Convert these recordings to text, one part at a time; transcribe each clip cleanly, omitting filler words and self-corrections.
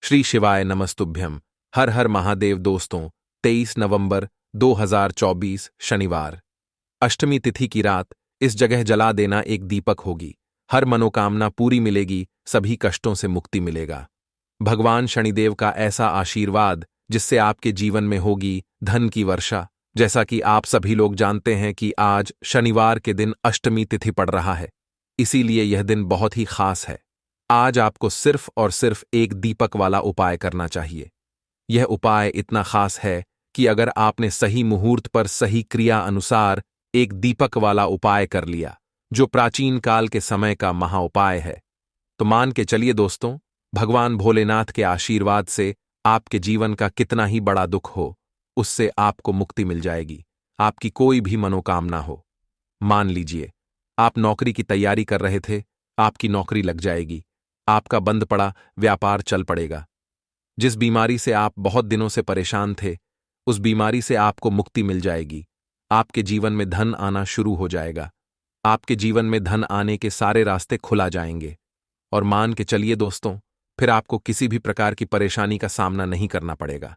श्री शिवाय नमस्तुभ्यम। हर हर महादेव। दोस्तों, 23 नवंबर 2024 शनिवार, अष्टमी तिथि की रात इस जगह जला देना एक दीपक होगी। हर मनोकामना पूरी मिलेगी, सभी कष्टों से मुक्ति मिलेगा। भगवान शनिदेव का ऐसा आशीर्वाद जिससे आपके जीवन में होगी धन की वर्षा। जैसा कि आप सभी लोग जानते हैं कि आज शनिवार के दिन अष्टमी तिथि पड़ रहा है, इसीलिए यह दिन बहुत ही खास है। आज आपको सिर्फ और सिर्फ एक दीपक वाला उपाय करना चाहिए। यह उपाय इतना खास है कि अगर आपने सही मुहूर्त पर सही क्रिया अनुसार एक दीपक वाला उपाय कर लिया, जो प्राचीन काल के समय का महाउपाय है, तो मान के चलिए दोस्तों, भगवान भोलेनाथ के आशीर्वाद से आपके जीवन का कितना ही बड़ा दुख हो, उससे आपको मुक्ति मिल जाएगी। आपकी कोई भी मनोकामना हो। मान लीजिए आप नौकरी की तैयारी कर रहे थे, आपकी नौकरी लग जाएगी। आपका बंद पड़ा व्यापार चल पड़ेगा। जिस बीमारी से आप बहुत दिनों से परेशान थे, उस बीमारी से आपको मुक्ति मिल जाएगी। आपके जीवन में धन आना शुरू हो जाएगा। आपके जीवन में धन आने के सारे रास्ते खुला जाएंगे। और मान के चलिए दोस्तों, फिर आपको किसी भी प्रकार की परेशानी का सामना नहीं करना पड़ेगा।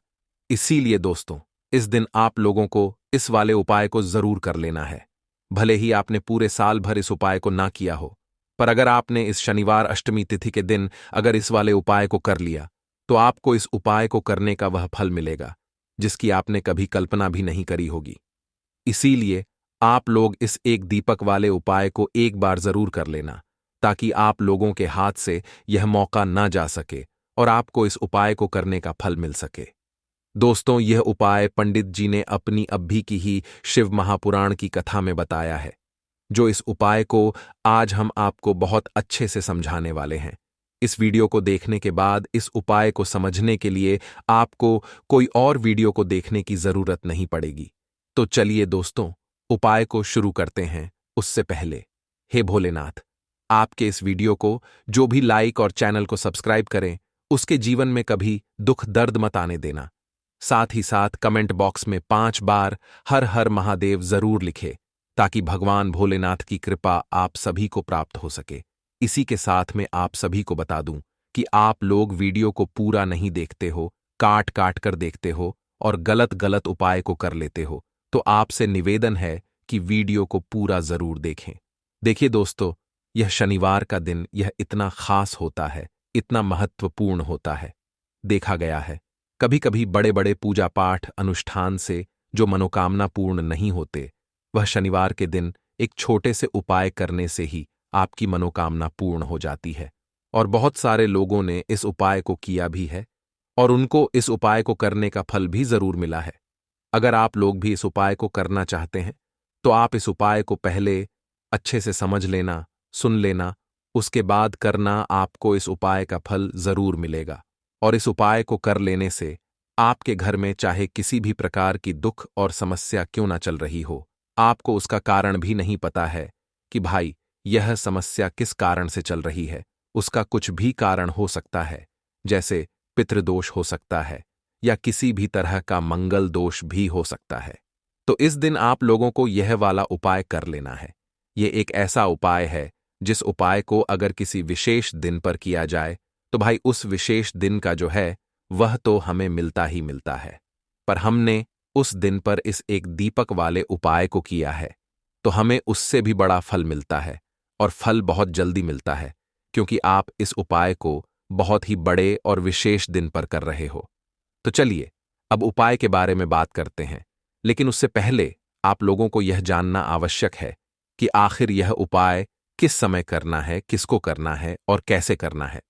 इसीलिए दोस्तों, इस दिन आप लोगों को इस वाले उपाय को जरूर कर लेना है। भले ही आपने पूरे साल भर इस उपाय को ना किया हो, पर अगर आपने इस शनिवार अष्टमी तिथि के दिन अगर इस वाले उपाय को कर लिया, तो आपको इस उपाय को करने का वह फल मिलेगा जिसकी आपने कभी कल्पना भी नहीं करी होगी। इसीलिए आप लोग इस एक दीपक वाले उपाय को एक बार जरूर कर लेना, ताकि आप लोगों के हाथ से यह मौका ना जा सके और आपको इस उपाय को करने का फल मिल सके। दोस्तों, यह उपाय पंडित जी ने अपनी अभी की ही शिव महापुराण की कथा में बताया है, जो इस उपाय को आज हम आपको बहुत अच्छे से समझाने वाले हैं। इस वीडियो को देखने के बाद इस उपाय को समझने के लिए आपको कोई और वीडियो को देखने की जरूरत नहीं पड़ेगी। तो चलिए दोस्तों, उपाय को शुरू करते हैं। उससे पहले, हे भोलेनाथ, आपके इस वीडियो को जो भी लाइक और चैनल को सब्सक्राइब करें, उसके जीवन में कभी दुख दर्द मत आने देना। साथ ही साथ कमेंट बॉक्स में 5 बार हर हर महादेव जरूर लिखे, ताकि भगवान भोलेनाथ की कृपा आप सभी को प्राप्त हो सके। इसी के साथ में आप सभी को बता दूं कि आप लोग वीडियो को पूरा नहीं देखते हो, काट काट कर देखते हो और गलत गलत उपाय को कर लेते हो। तो आपसे निवेदन है कि वीडियो को पूरा जरूर देखें। देखिए दोस्तों, यह शनिवार का दिन यह इतना खास होता है, इतना महत्वपूर्ण होता है। देखा गया है, कभी कभी बड़े बड़े पूजा पाठ अनुष्ठान से जो मनोकामना पूर्ण नहीं होते, वह शनिवार के दिन एक छोटे से उपाय करने से ही आपकी मनोकामना पूर्ण हो जाती है। और बहुत सारे लोगों ने इस उपाय को किया भी है और उनको इस उपाय को करने का फल भी जरूर मिला है। अगर आप लोग भी इस उपाय को करना चाहते हैं, तो आप इस उपाय को पहले अच्छे से समझ लेना, सुन लेना, उसके बाद करना। आपको इस उपाय का फल जरूर मिलेगा। और इस उपाय को कर लेने से आपके घर में चाहे किसी भी प्रकार की दुख और समस्या क्यों ना चल रही हो, आपको उसका कारण भी नहीं पता है कि भाई यह समस्या किस कारण से चल रही है। उसका कुछ भी कारण हो सकता है, जैसे पितृदोष हो सकता है या किसी भी तरह का मंगल दोष भी हो सकता है। तो इस दिन आप लोगों को यह वाला उपाय कर लेना है। यह एक ऐसा उपाय है जिस उपाय को अगर किसी विशेष दिन पर किया जाए, तो भाई उस विशेष दिन का जो है वह तो हमें मिलता ही मिलता है। पर हमने उस दिन पर इस एक दीपक वाले उपाय को किया है, तो हमें उससे भी बड़ा फल मिलता है। और फल बहुत जल्दी मिलता है, क्योंकि आप इस उपाय को बहुत ही बड़े और विशेष दिन पर कर रहे हो। तो चलिए अब उपाय के बारे में बात करते हैं। लेकिन उससे पहले आप लोगों को यह जानना आवश्यक है कि आखिर यह उपाय किस समय करना है, किसको करना है और कैसे करना है।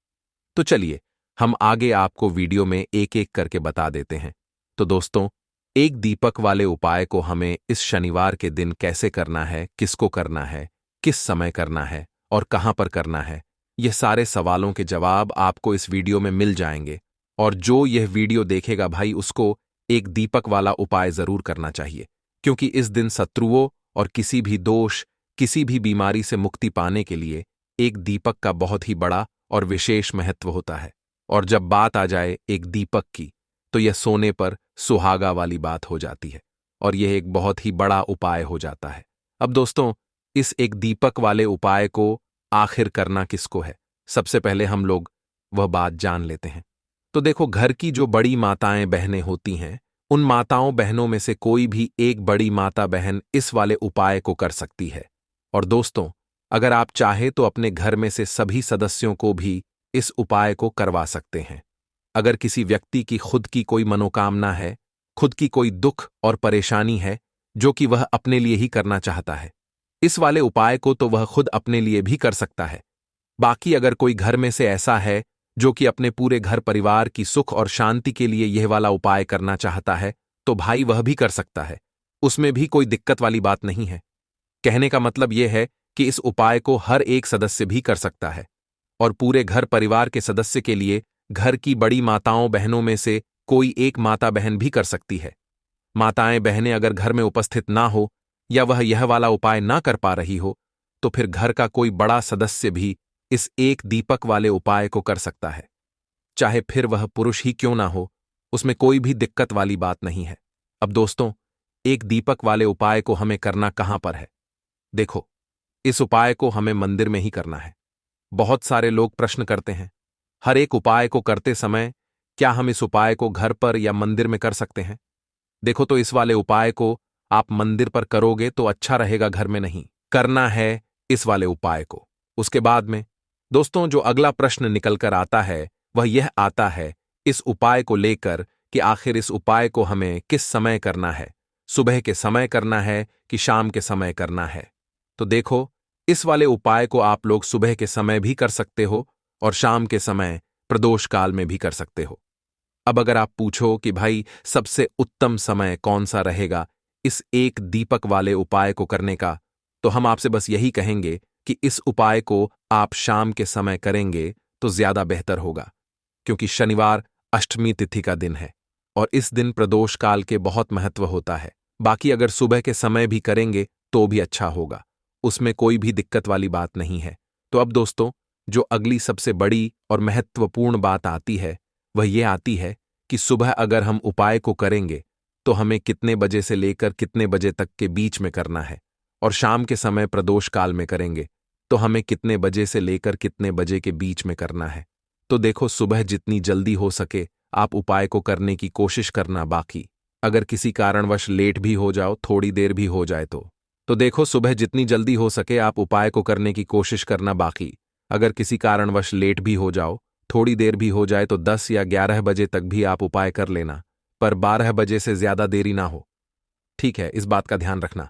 तो चलिए हम आगे आपको वीडियो में एक एक करके बता देते हैं। तो दोस्तों, एक दीपक वाले उपाय को हमें इस शनिवार के दिन कैसे करना है, किसको करना है, किस समय करना है और कहां पर करना है, यह सारे सवालों के जवाब आपको इस वीडियो में मिल जाएंगे। और जो यह वीडियो देखेगा भाई, उसको एक दीपक वाला उपाय जरूर करना चाहिए, क्योंकि इस दिन शत्रुओं और किसी भी दोष, किसी भी बीमारी से मुक्ति पाने के लिए एक दीपक का बहुत ही बड़ा और विशेष महत्व होता है। और जब बात आ जाए एक दीपक की, तो यह सोने पर सुहागा वाली बात हो जाती है और यह एक बहुत ही बड़ा उपाय हो जाता है। अब दोस्तों, इस एक दीपक वाले उपाय को आखिर करना किसको है, सबसे पहले हम लोग वह बात जान लेते हैं। तो देखो, घर की जो बड़ी माताएं बहनें होती हैं, उन माताओं बहनों में से कोई भी एक बड़ी माता बहन इस वाले उपाय को कर सकती है। और दोस्तों, अगर आप चाहे तो अपने घर में से सभी सदस्यों को भी इस उपाय को करवा सकते हैं। अगर किसी व्यक्ति की खुद की कोई मनोकामना है, खुद की कोई दुख और परेशानी है जो कि वह अपने लिए ही करना चाहता है, इस वाले उपाय को तो वह खुद अपने लिए भी कर सकता है। बाकी अगर कोई घर में से ऐसा है जो कि अपने पूरे घर परिवार की सुख और शांति के लिए यह वाला उपाय करना चाहता है, तो भाई वह भी कर सकता है। उसमें भी कोई दिक्कत वाली बात नहीं है। कहने का मतलब यह है कि इस उपाय को हर एक सदस्य भी कर सकता है और पूरे घर परिवार के सदस्य के लिए घर की बड़ी माताओं बहनों में से कोई एक माता बहन भी कर सकती है। माताएं बहनें अगर घर में उपस्थित ना हो या वह यह वाला उपाय ना कर पा रही हो, तो फिर घर का कोई बड़ा सदस्य भी इस एक दीपक वाले उपाय को कर सकता है। चाहे फिर वह पुरुष ही क्यों ना हो, उसमें कोई भी दिक्कत वाली बात नहीं है। अब दोस्तों, एक दीपक वाले उपाय को हमें करना कहां पर है? देखो, इस उपाय को हमें मंदिर में ही करना है। बहुत सारे लोग प्रश्न करते हैं, हर एक उपाय को करते समय क्या हम इस उपाय को घर पर या मंदिर में कर सकते हैं? देखो, तो इस वाले उपाय को आप मंदिर पर करोगे तो अच्छा रहेगा, घर में नहीं करना है इस वाले उपाय को। उसके बाद में दोस्तों, जो अगला प्रश्न निकल कर आता है वह यह आता है इस उपाय को लेकर कि आखिर इस उपाय को हमें किस समय करना है, सुबह के समय करना है कि शाम के समय करना है? तो देखो, इस वाले उपाय को आप लोग सुबह के समय भी कर सकते हो और शाम के समय प्रदोष काल में भी कर सकते हो। अब अगर आप पूछो कि भाई सबसे उत्तम समय कौन सा रहेगा इस एक दीपक वाले उपाय को करने का, तो हम आपसे बस यही कहेंगे कि इस उपाय को आप शाम के समय करेंगे तो ज्यादा बेहतर होगा, क्योंकि शनिवार अष्टमी तिथि का दिन है और इस दिन प्रदोष काल के बहुत महत्व होता है। बाकी अगर सुबह के समय भी करेंगे तो भी अच्छा होगा, उसमें कोई भी दिक्कत वाली बात नहीं है। तो अब दोस्तों, जो अगली सबसे बड़ी और महत्वपूर्ण बात आती है वह यह आती है कि सुबह अगर हम उपाय को करेंगे तो हमें कितने बजे से लेकर कितने बजे तक के बीच में करना है, और शाम के समय प्रदोष काल में करेंगे तो हमें कितने बजे से लेकर कितने बजे के बीच में करना है। तो देखो, सुबह जितनी जल्दी हो सके आप उपाय को करने की कोशिश करना। बाकी अगर किसी कारणवश लेट भी हो जाओ, थोड़ी देर भी हो जाए तो देखो, सुबह जितनी जल्दी हो सके आप उपाय को करने की कोशिश करना। बाकी अगर किसी कारणवश लेट भी हो जाओ, थोड़ी देर भी हो जाए, तो 10 या 11 बजे तक भी आप उपाय कर लेना, पर 12 बजे से ज्यादा देरी ना हो। ठीक है, इस बात का ध्यान रखना।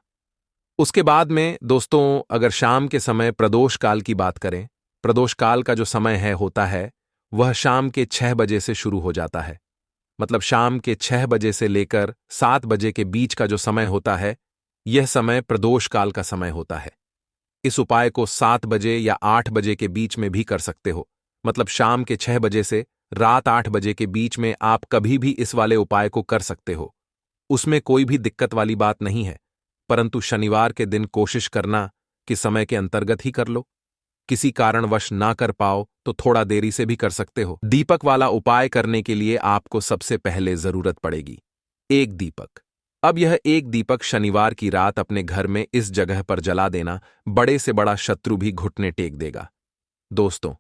उसके बाद में दोस्तों, अगर शाम के समय प्रदोष काल की बात करें, प्रदोष काल का जो समय होता है वह शाम के 6 बजे से शुरू हो जाता है। मतलब शाम के 6 बजे से लेकर 7 बजे के बीच का जो समय होता है, यह समय प्रदोष काल का समय होता है। इस उपाय को 7 बजे या 8 बजे के बीच में भी कर सकते हो। मतलब शाम के 6 बजे से रात 8 बजे के बीच में आप कभी भी इस वाले उपाय को कर सकते हो, उसमें कोई भी दिक्कत वाली बात नहीं है। परंतु शनिवार के दिन कोशिश करना कि समय के अंतर्गत ही कर लो। किसी कारणवश ना कर पाओ तो थोड़ा देरी से भी कर सकते हो। दीपक वाला उपाय करने के लिए आपको सबसे पहले जरूरत पड़ेगी एक दीपक। अब यह एक दीपक शनिवार की रात अपने घर में इस जगह पर जला देना, बड़े से बड़ा शत्रु भी घुटने टेक देगा। दोस्तों,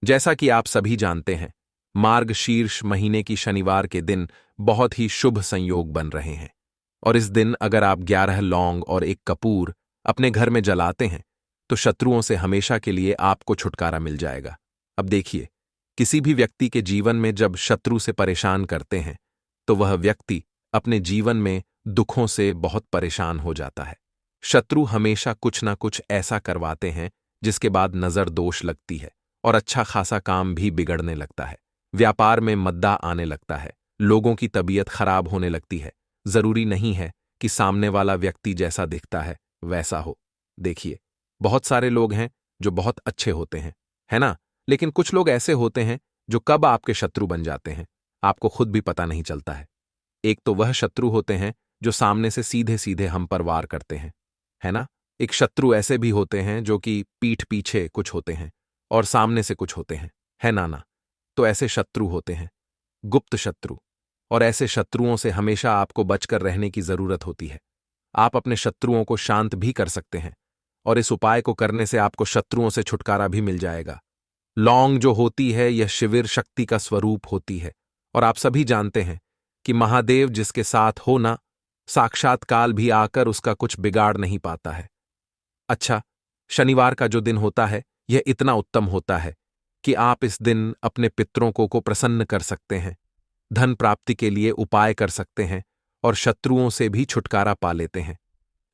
जैसा कि आप सभी जानते हैं, मार्गशीर्ष महीने की शनिवार के दिन बहुत ही शुभ संयोग बन रहे हैं, और इस दिन अगर आप 11 लौंग और एक कपूर अपने घर में जलाते हैं तो शत्रुओं से हमेशा के लिए आपको छुटकारा मिल जाएगा। अब देखिए, किसी भी व्यक्ति के जीवन में जब शत्रु से परेशान करते हैं तो वह व्यक्ति अपने जीवन में दुखों से बहुत परेशान हो जाता है। शत्रु हमेशा कुछ ना कुछ ऐसा करवाते हैं जिसके बाद नजर दोष लगती है और अच्छा खासा काम भी बिगड़ने लगता है। व्यापार में मद्दा आने लगता है, लोगों की तबीयत खराब होने लगती है। जरूरी नहीं है कि सामने वाला व्यक्ति जैसा दिखता है वैसा हो। देखिए, बहुत सारे लोग हैं जो बहुत अच्छे होते हैं, है ना? लेकिन कुछ लोग ऐसे होते हैं जो कब आपके शत्रु बन जाते हैं आपको खुद भी पता नहीं चलता है। एक तो वह शत्रु होते हैं जो सामने से सीधे सीधे हम पर वार करते हैं, है ना? एक शत्रु ऐसे भी होते हैं जो कि पीठ पीछे कुछ होते हैं और सामने से कुछ होते हैं, है ना? तो ऐसे शत्रु होते हैं गुप्त शत्रु, और ऐसे शत्रुओं से हमेशा आपको बचकर रहने की जरूरत होती है। आप अपने शत्रुओं को शांत भी कर सकते हैं और इस उपाय को करने से आपको शत्रुओं से छुटकारा भी मिल जाएगा। लौंग जो होती है यह शिविर शक्ति का स्वरूप होती है और आप सभी जानते हैं कि महादेव जिसके साथ हो ना, साक्षात काल भी आकर उसका कुछ बिगाड़ नहीं पाता है। अच्छा, शनिवार का जो दिन होता है यह इतना उत्तम होता है कि आप इस दिन अपने पितरों को प्रसन्न कर सकते हैं, धन प्राप्ति के लिए उपाय कर सकते हैं और शत्रुओं से भी छुटकारा पा लेते हैं।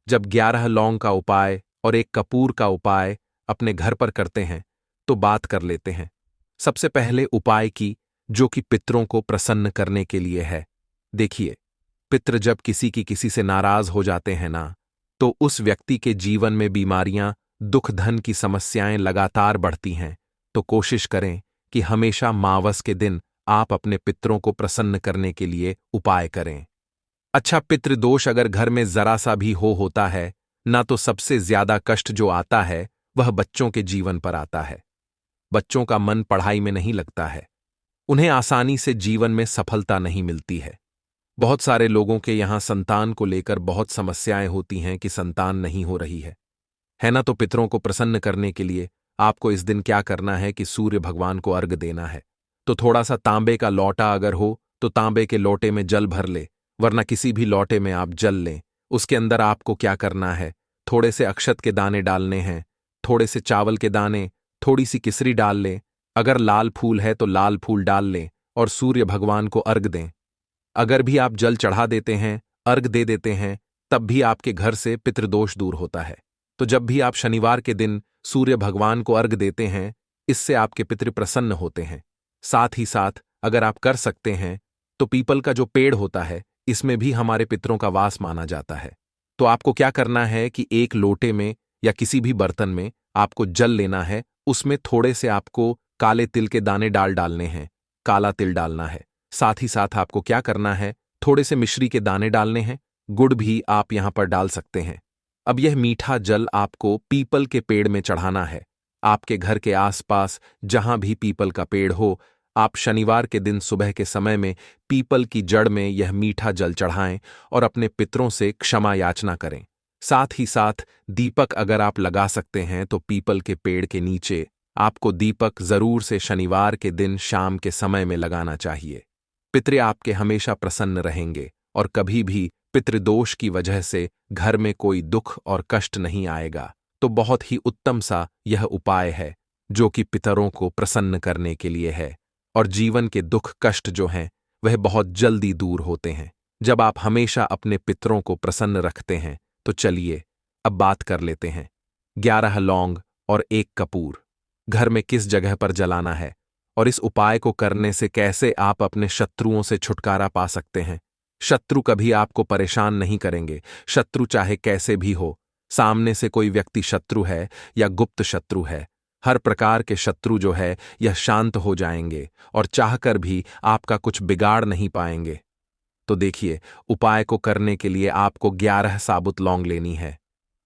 जब 11 लौंग का उपाय और एक कपूर का उपाय अपने घर पर करते हैं तो बात कर लेते हैं। सबसे पहले उपाय की, जो कि पितरों को प्रसन्न करने के लिए है। देखिए, पितृ जब किसी से नाराज हो जाते हैं ना, तो उस व्यक्ति के जीवन में बीमारियां, दुख, धन की समस्याएं लगातार बढ़ती हैं। तो कोशिश करें कि हमेशा मावस के दिन आप अपने पितरों को प्रसन्न करने के लिए उपाय करें। अच्छा, पितृदोष अगर घर में जरा सा भी होता है ना, तो सबसे ज्यादा कष्ट जो आता है वह बच्चों के जीवन पर आता है। बच्चों का मन पढ़ाई में नहीं लगता है, उन्हें आसानी से जीवन में सफलता नहीं मिलती है। बहुत सारे लोगों के यहां संतान को लेकर बहुत समस्याएं होती हैं कि संतान नहीं हो रही है ना। तो पितरों को प्रसन्न करने के लिए आपको इस दिन क्या करना है कि सूर्य भगवान को अर्घ देना है। तो थोड़ा सा तांबे का लोटा अगर हो तो तांबे के लोटे में जल भर ले, वरना किसी भी लोटे में आप जल लें। उसके अंदर आपको क्या करना है, थोड़े से अक्षत के दाने डालने हैं, थोड़े से चावल के दाने, थोड़ी सी किसरी डाल लें। अगर लाल फूल है तो लाल फूल डाल लें और सूर्य भगवान को अर्घ दें। अगर भी आप जल चढ़ा देते हैं, अर्घ दे देते हैं, तब भी आपके घर से पितृदोष दूर होता है। तो जब भी आप शनिवार के दिन सूर्य भगवान को अर्घ देते हैं, इससे आपके पितृ प्रसन्न होते हैं। साथ ही साथ अगर आप कर सकते हैं तो पीपल का जो पेड़ होता है, इसमें भी हमारे पितरों का वास माना जाता है। तो आपको क्या करना है कि एक लोटे में या किसी भी बर्तन में आपको जल लेना है, उसमें थोड़े से आपको काले तिल के दाने डालने हैं, काला तिल डालना है। साथ ही साथ आपको क्या करना है, थोड़े से मिश्री के दाने डालने हैं, गुड़ भी आप यहां पर डाल सकते हैं। अब यह मीठा जल आपको पीपल के पेड़ में चढ़ाना है। आपके घर के आसपास जहां भी पीपल का पेड़ हो, आप शनिवार के दिन सुबह के समय में पीपल की जड़ में यह मीठा जल चढ़ाएं और अपने पितरों से क्षमा याचना करें। साथ ही साथ दीपक अगर आप लगा सकते हैं तो पीपल के पेड़ के नीचे आपको दीपक जरूर से शनिवार के दिन शाम के समय में लगाना चाहिए। पितृ आपके हमेशा प्रसन्न रहेंगे और कभी भी पितृदोष की वजह से घर में कोई दुख और कष्ट नहीं आएगा। तो बहुत ही उत्तम सा यह उपाय है जो कि पितरों को प्रसन्न करने के लिए है, और जीवन के दुख कष्ट जो हैं वह बहुत जल्दी दूर होते हैं जब आप हमेशा अपने पितरों को प्रसन्न रखते हैं। तो चलिए अब बात कर लेते हैं 11 लौंग और 1 कपूर घर में किस जगह पर जलाना है और इस उपाय को करने से कैसे आप अपने शत्रुओं से छुटकारा पा सकते हैं। शत्रु कभी आपको परेशान नहीं करेंगे, शत्रु चाहे कैसे भी हो, सामने से कोई व्यक्ति शत्रु है या गुप्त शत्रु है, हर प्रकार के शत्रु जो है यह शांत हो जाएंगे और चाहकर भी आपका कुछ बिगाड़ नहीं पाएंगे। तो देखिए, उपाय को करने के लिए आपको 11 साबुत लौंग लेनी है।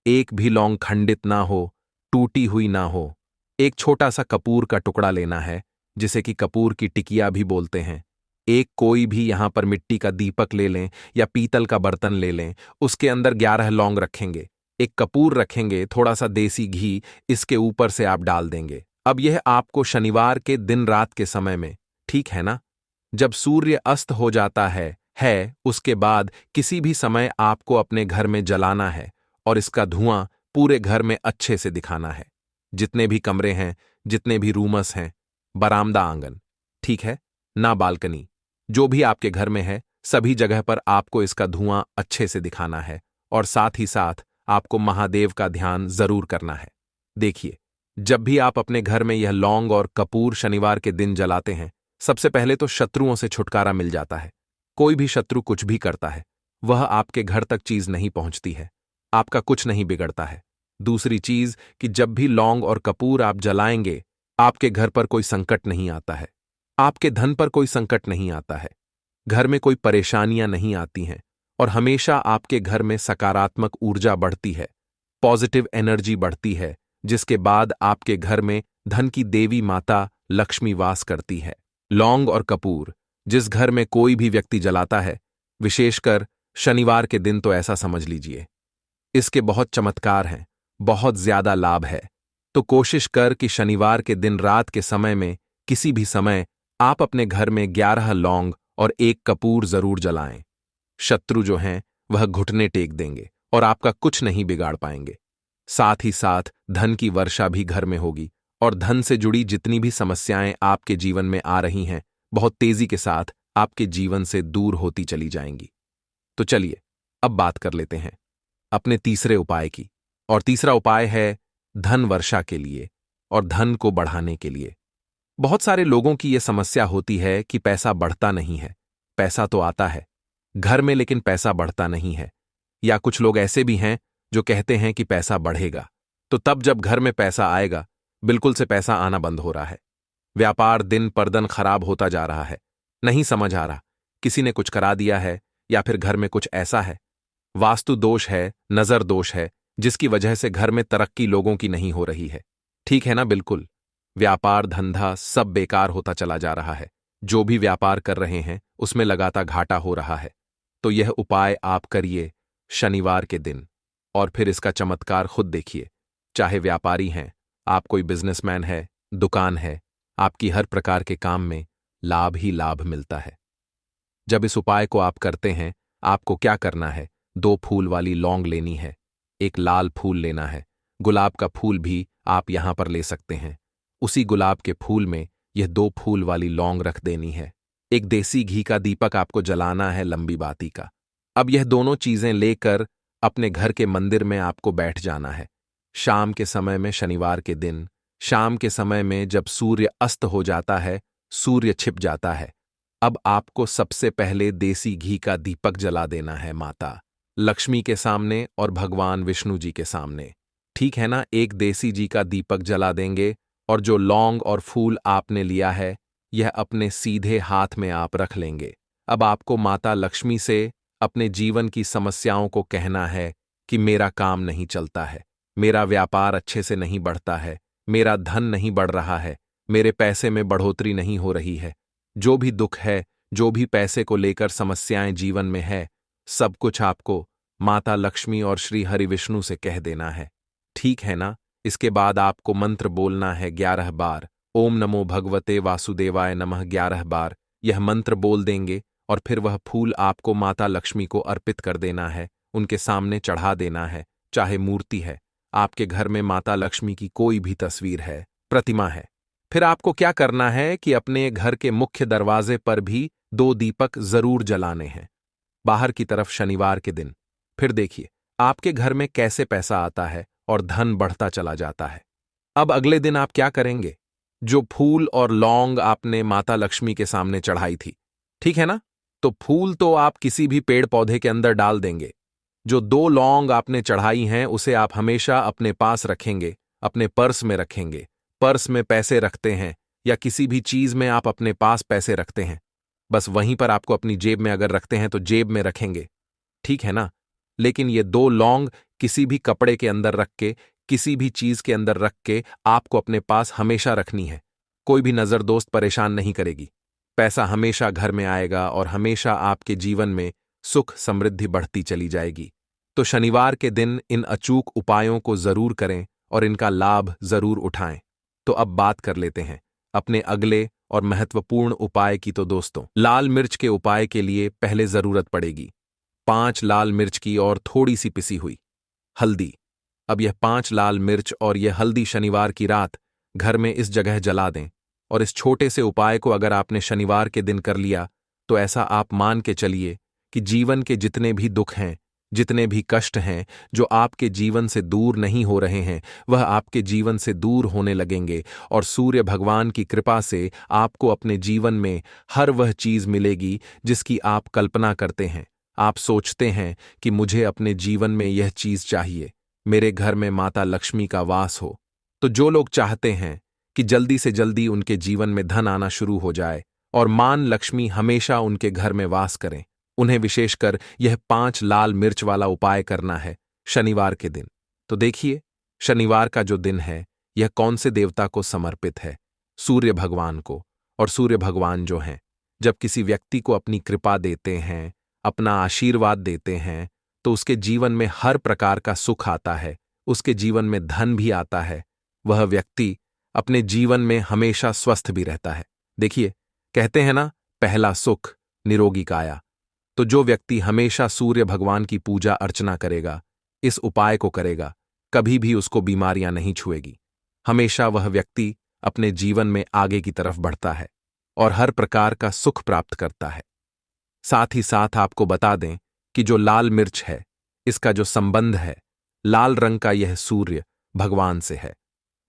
एक भी लौंग खंडित ना हो, टूटी हुई ना हो। एक छोटा सा कपूर का टुकड़ा लेना है, जिसे कि कपूर की टिकिया भी बोलते हैं। एक कोई भी यहां पर मिट्टी का दीपक ले लें या पीतल का बर्तन ले लें, उसके अंदर 11 लौंग रखेंगे, एक कपूर रखेंगे, थोड़ा सा देसी घी इसके ऊपर से आप डाल देंगे। अब यह आपको शनिवार के दिन रात के समय में, ठीक है ना, जब सूर्य अस्त हो जाता है उसके बाद किसी भी समय आपको अपने घर में जलाना है और इसका धुआं पूरे घर में अच्छे से दिखाना है। जितने भी कमरे हैं, जितने भी रूमस हैं, बरामदा, आंगन, ठीक है ना, बालकनी, जो भी आपके घर में है, सभी जगह पर आपको इसका धुआं अच्छे से दिखाना है। और साथ ही साथ आपको महादेव का ध्यान जरूर करना है। देखिए, जब भी आप अपने घर में यह लौंग और कपूर शनिवार के दिन जलाते हैं, सबसे पहले तो शत्रुओं से छुटकारा मिल जाता है। कोई भी शत्रु कुछ भी करता है, वह आपके घर तक चीज नहीं पहुंचती है, आपका कुछ नहीं बिगड़ता है। दूसरी चीज कि जब भी लौंग और कपूर आप जलाएंगे, आपके घर पर कोई संकट नहीं आता है, आपके धन पर कोई संकट नहीं आता है, घर में कोई परेशानियां नहीं आती हैं और हमेशा आपके घर में सकारात्मक ऊर्जा बढ़ती है, पॉजिटिव एनर्जी बढ़ती है, जिसके बाद आपके घर में धन की देवी माता लक्ष्मी वास करती है। लौंग और कपूर जिस घर में कोई भी व्यक्ति जलाता है, विशेषकर शनिवार के दिन, तो ऐसा समझ लीजिए इसके बहुत चमत्कार हैं, बहुत ज्यादा लाभ है। तो कोशिश कर कि शनिवार के दिन रात के समय में किसी भी समय आप अपने घर में 11 लौंग और एक कपूर जरूर जलाएं। शत्रु जो हैं वह घुटने टेक देंगे और आपका कुछ नहीं बिगाड़ पाएंगे। साथ ही साथ धन की वर्षा भी घर में होगी और धन से जुड़ी जितनी भी समस्याएं आपके जीवन में आ रही हैं बहुत तेजी के साथ आपके जीवन से दूर होती चली जाएंगी। तो चलिए अब बात कर लेते हैं अपने तीसरे उपाय की। और तीसरा उपाय है धन वर्षा के लिए और धन को बढ़ाने के लिए। बहुत सारे लोगों की यह समस्या होती है कि पैसा बढ़ता नहीं है। पैसा तो आता है घर में लेकिन पैसा बढ़ता नहीं है। या कुछ लोग ऐसे भी हैं जो कहते हैं कि पैसा बढ़ेगा, तो तब जब घर में पैसा आएगा बिल्कुल से पैसा आना बंद हो रहा है। व्यापार दिन पर दिन खराब होता जा रहा है। नहीं समझ आ रहा किसी ने कुछ करा दिया है या फिर घर में कुछ ऐसा है, वास्तु दोष है, नजर दोष है, जिसकी वजह से घर में तरक्की लोगों की नहीं हो रही है। ठीक है ना? बिल्कुल व्यापार धंधा सब बेकार होता चला जा रहा है। जो भी व्यापार कर रहे हैं उसमें लगातार घाटा हो रहा है। तो यह उपाय आप करिए शनिवार के दिन और फिर इसका चमत्कार खुद देखिए। चाहे व्यापारी हैं, आप कोई बिजनेसमैन है, दुकान है, आपकी हर प्रकार के काम में लाभ ही लाभ मिलता है। जब इस उपाय को आप करते हैं आपको क्या करना है, 2 फूल वाली लौंग लेनी है, एक लाल फूल लेना है, गुलाब का फूल भी आप यहां पर ले सकते हैं। उसी गुलाब के फूल में यह 2 फूल वाली लौंग रख देनी है। एक देसी घी का दीपक आपको जलाना है लंबी बाती का। अब यह दोनों चीजें लेकर अपने घर के मंदिर में आपको बैठ जाना है। शाम के समय में, शनिवार के दिन शाम के समय में जब सूर्य अस्त हो जाता है, सूर्य छिप जाता है, अब आपको सबसे पहले देसी घी का दीपक जला देना है माता लक्ष्मी के सामने और भगवान विष्णु जी के सामने। ठीक है ना? एक देसी घी का दीपक जला देंगे और जो लौंग और फूल आपने लिया है यह अपने सीधे हाथ में आप रख लेंगे। अब आपको माता लक्ष्मी से अपने जीवन की समस्याओं को कहना है कि मेरा काम नहीं चलता है, मेरा व्यापार अच्छे से नहीं बढ़ता है, मेरा धन नहीं बढ़ रहा है, मेरे पैसे में बढ़ोतरी नहीं हो रही है। जो भी दुख है, जो भी पैसे को लेकर समस्याएं जीवन में है, सब कुछ आपको माता लक्ष्मी और श्री हरि विष्णु से कह देना है। ठीक है ना? इसके बाद आपको मंत्र बोलना है 11 बार। ओम नमो भगवते वासुदेवाय नमः 11 बार यह मंत्र बोल देंगे और फिर वह फूल आपको माता लक्ष्मी को अर्पित कर देना है, उनके सामने चढ़ा देना है। चाहे मूर्ति है, आपके घर में माता लक्ष्मी की कोई भी तस्वीर है, प्रतिमा है, फिर आपको क्या करना है कि अपने घर के मुख्य दरवाजे पर भी 2 दीपक जरूर जलाने हैं, बाहर की तरफ शनिवार के दिन। फिर देखिए आपके घर में कैसे पैसा आता है और धन बढ़ता चला जाता है। अब अगले दिन आप क्या करेंगे? जो फूल और लौंग आपने माता लक्ष्मी के सामने चढ़ाई थी, ठीक है ना, तो फूल तो आप किसी भी पेड़ पौधे के अंदर डाल देंगे। जो 2 लौंग आपने चढ़ाई हैं उसे आप हमेशा अपने पास रखेंगे, अपने पर्स में रखेंगे। पर्स में पैसे रखते हैं या किसी भी चीज में आप अपने पास पैसे रखते हैं, बस वहीं पर आपको अपनी जेब में अगर रखते हैं तो जेब में रखेंगे, ठीक है ना। लेकिन ये 2 लौंग किसी भी कपड़े के अंदर रख के, किसी भी चीज के अंदर रख के आपको अपने पास हमेशा रखनी है। कोई भी नजर दोस्त परेशान नहीं करेगी। पैसा हमेशा घर में आएगा और हमेशा आपके जीवन में सुख समृद्धि बढ़ती चली जाएगी। तो शनिवार के दिन इन अचूक उपायों को जरूर करें और इनका लाभ जरूर उठाएं। तो अब बात कर लेते हैं अपने अगले और महत्वपूर्ण उपाय की। तो दोस्तों, लाल मिर्च के उपाय के लिए पहले जरूरत पड़ेगी 5 लाल मिर्च की और थोड़ी सी पिसी हुई हल्दी। अब यह 5 लाल मिर्च और यह हल्दी शनिवार की रात घर में इस जगह जला दें। और इस छोटे से उपाय को अगर आपने शनिवार के दिन कर लिया तो ऐसा आप मान के चलिए कि जीवन के जितने भी दुख हैं, जितने भी कष्ट हैं जो आपके जीवन से दूर नहीं हो रहे हैं, वह आपके जीवन से दूर होने लगेंगे। और सूर्य भगवान की कृपा से आपको अपने जीवन में हर वह चीज मिलेगी जिसकी आप कल्पना करते हैं। आप सोचते हैं कि मुझे अपने जीवन में यह चीज चाहिए, मेरे घर में माता लक्ष्मी का वास हो। तो जो लोग चाहते हैं कि जल्दी से जल्दी उनके जीवन में धन आना शुरू हो जाए और मान लक्ष्मी हमेशा उनके घर में वास करें, उन्हें विशेषकर यह 5 लाल मिर्च वाला उपाय करना है शनिवार के दिन। तो देखिए शनिवार का जो दिन है यह कौन से देवता को समर्पित है? सूर्य भगवान को। और सूर्य भगवान जो हैं, जब किसी व्यक्ति को अपनी कृपा देते हैं, अपना आशीर्वाद देते हैं, तो उसके जीवन में हर प्रकार का सुख आता है, उसके जीवन में धन भी आता है, वह व्यक्ति अपने जीवन में हमेशा स्वस्थ भी रहता है। देखिए कहते हैं ना, पहला सुख निरोगी काया। तो जो व्यक्ति हमेशा सूर्य भगवान की पूजा अर्चना करेगा, इस उपाय को करेगा, कभी भी उसको बीमारियां नहीं छुएगी। हमेशा वह व्यक्ति अपने जीवन में आगे की तरफ बढ़ता है और हर प्रकार का सुख प्राप्त करता है। साथ ही साथ आपको बता दें कि जो लाल मिर्च है, इसका जो संबंध है, लाल रंग का यह सूर्य भगवान से है।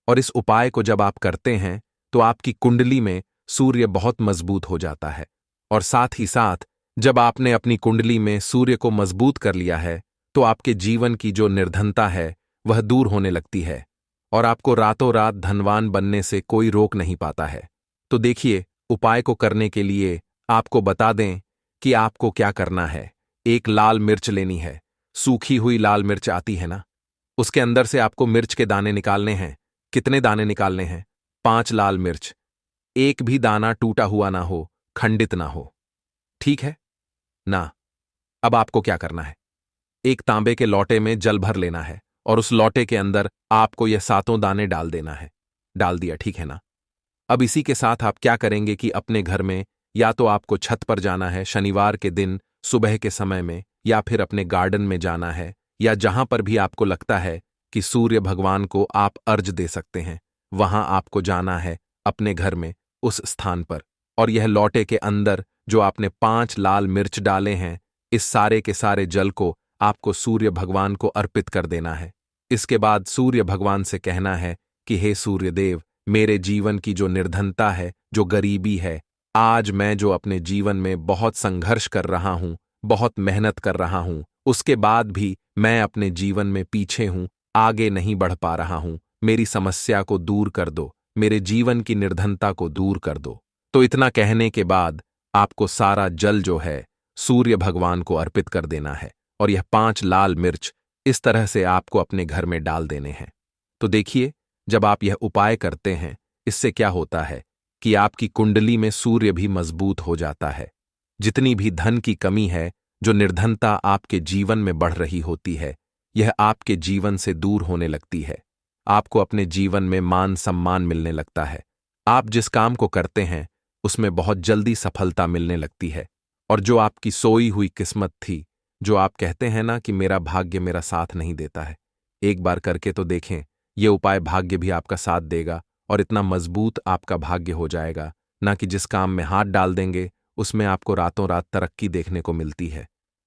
और इस उपाय को जब आप करते हैं तो आपकी कुंडली में सूर्य बहुत मजबूत हो जाता है। और साथ ही साथ जब आपने अपनी कुंडली में सूर्य को मजबूत कर लिया है तो आपके जीवन की जो निर्धनता है वह दूर होने लगती है और आपको रातों रात धनवान बनने से कोई रोक नहीं पाता है। तो देखिए, उपाय को करने के लिए आपको बता दें कि आपको क्या करना है। एक लाल मिर्च लेनी है, सूखी हुई लाल मिर्च आती है ना, उसके अंदर से आपको मिर्च के दाने निकालने हैं। कितने दाने निकालने हैं? 5 लाल मिर्च। एक भी दाना टूटा हुआ ना हो, खंडित ना हो, ठीक है ना। अब आपको क्या करना है, एक तांबे के लोटे में जल भर लेना है और उस लोटे के अंदर आपको यह 7 दाने डाल देना है। डाल दिया, ठीक है ना। अब इसी के साथ आप क्या करेंगे कि अपने घर में या तो आपको छत पर जाना है शनिवार के दिन सुबह के समय में, या फिर अपने गार्डन में जाना है, या जहां पर भी आपको लगता है कि सूर्य भगवान को आप अर्घ दे सकते हैं, वहां आपको जाना है अपने घर में उस स्थान पर। और यह लोटे के अंदर जो आपने 5 लाल मिर्च डाले हैं, इस सारे के सारे जल को आपको सूर्य भगवान को अर्पित कर देना है। इसके बाद सूर्य भगवान से कहना है कि हे सूर्य देव, मेरे जीवन की जो निर्धनता है, जो गरीबी है, आज मैं जो अपने जीवन में बहुत संघर्ष कर रहा हूं, बहुत मेहनत कर रहा हूं, उसके बाद भी मैं अपने जीवन में पीछे हूं, आगे नहीं बढ़ पा रहा हूं। मेरी समस्या को दूर कर दो, मेरे जीवन की निर्धनता को दूर कर दो। तो इतना कहने के बाद आपको सारा जल जो है सूर्य भगवान को अर्पित कर देना है और यह 5 लाल मिर्च इस तरह से आपको अपने घर में डाल देने हैं। तो देखिए, जब आप यह उपाय करते हैं, इससे क्या होता है कि आपकी कुंडली में सूर्य भी मजबूत हो जाता है। जितनी भी धन की कमी है, जो निर्धनता आपके जीवन में बढ़ रही होती है, यह आपके जीवन से दूर होने लगती है। आपको अपने जीवन में मान सम्मान मिलने लगता है। आप जिस काम को करते हैं उसमें बहुत जल्दी सफलता मिलने लगती है। और जो आपकी सोई हुई किस्मत थी, जो आप कहते हैं ना कि मेरा भाग्य मेरा साथ नहीं देता है, एक बार करके तो देखें, यह उपाय भाग्य भी आपका साथ देगा और इतना मजबूत आपका भाग्य हो जाएगा ना कि जिस काम में हाथ डाल देंगे उसमें आपको रातों रात तरक्की देखने को मिलती है।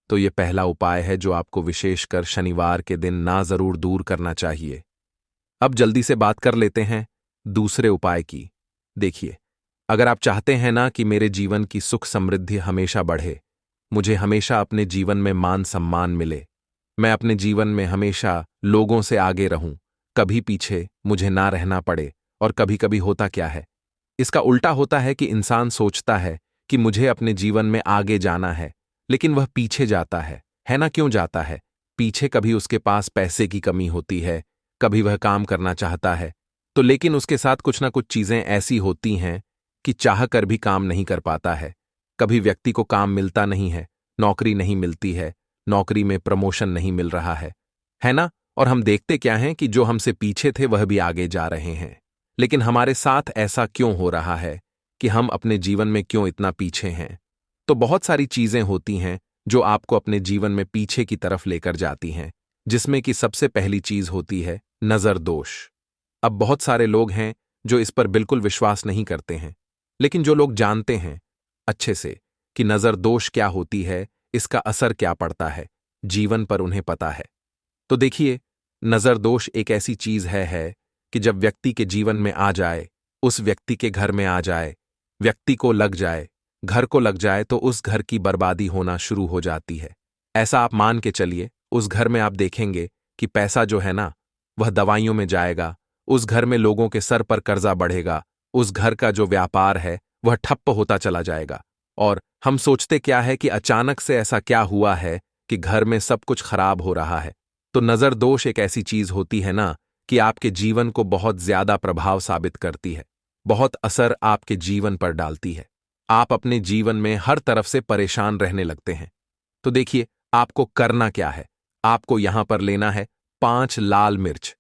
तो ये पहला उपाय है जो आपको विशेषकर शनिवार के दिन ना जरूर दूर करना चाहिए। अब जल्दी से बात कर लेते हैं दूसरे उपाय की। देखिए, अगर आप चाहते हैं ना कि मेरे जीवन की सुख समृद्धि हमेशा बढ़े, मुझे हमेशा अपने जीवन में मान सम्मान मिले, मैं अपने जीवन में हमेशा लोगों से आगे रहूं, कभी पीछे मुझे ना रहना पड़े। और कभी कभी होता क्या है, इसका उल्टा होता है कि इंसान सोचता है कि मुझे अपने जीवन में आगे जाना है, लेकिन वह पीछे जाता है ना। क्यों जाता है पीछे? कभी उसके पास पैसे की कमी होती है, कभी वह काम करना चाहता है तो, लेकिन उसके साथ कुछ ना कुछ चीजें ऐसी होती हैं कि चाह कर भी काम नहीं कर पाता है। कभी व्यक्ति को काम मिलता नहीं है, नौकरी नहीं मिलती है, नौकरी में प्रमोशन नहीं मिल रहा है ना। और हम देखते क्या हैं कि जो हमसे पीछे थे वह भी आगे जा रहे हैं। लेकिन हमारे साथ ऐसा क्यों हो रहा है कि हम अपने जीवन में क्यों इतना पीछे हैं? तो बहुत सारी चीजें होती हैं जो आपको अपने जीवन में पीछे की तरफ लेकर जाती हैं, जिसमें कि सबसे पहली चीज होती है नजर दोष। अब बहुत सारे लोग हैं जो इस पर बिल्कुल विश्वास नहीं करते हैं, लेकिन जो लोग जानते हैं अच्छे से कि नजर दोष क्या होती है, इसका असर क्या पड़ता है जीवन पर, उन्हें पता है। तो देखिए, नजर दोष एक ऐसी चीज है कि जब व्यक्ति के जीवन में आ जाए, उस व्यक्ति के घर में आ जाए, व्यक्ति को लग जाए, घर को लग जाए, तो उस घर की बर्बादी होना शुरू हो जाती है। ऐसा आप मान के चलिए, उस घर में आप देखेंगे कि पैसा जो है ना वह दवाइयों में जाएगा, उस घर में लोगों के सर पर कर्जा बढ़ेगा, उस घर का जो व्यापार है वह ठप्प होता चला जाएगा। और हम सोचते क्या है कि अचानक से ऐसा क्या हुआ है कि घर में सब कुछ खराब हो रहा है। तो नजर दोष एक ऐसी चीज होती है ना कि आपके जीवन को बहुत ज्यादा प्रभाव साबित करती है, बहुत असर आपके जीवन पर डालती है। आप अपने जीवन में हर तरफ से परेशान रहने लगते हैं। तो देखिए, आपको करना क्या है, आपको यहां पर लेना है 5 लाल मिर्च,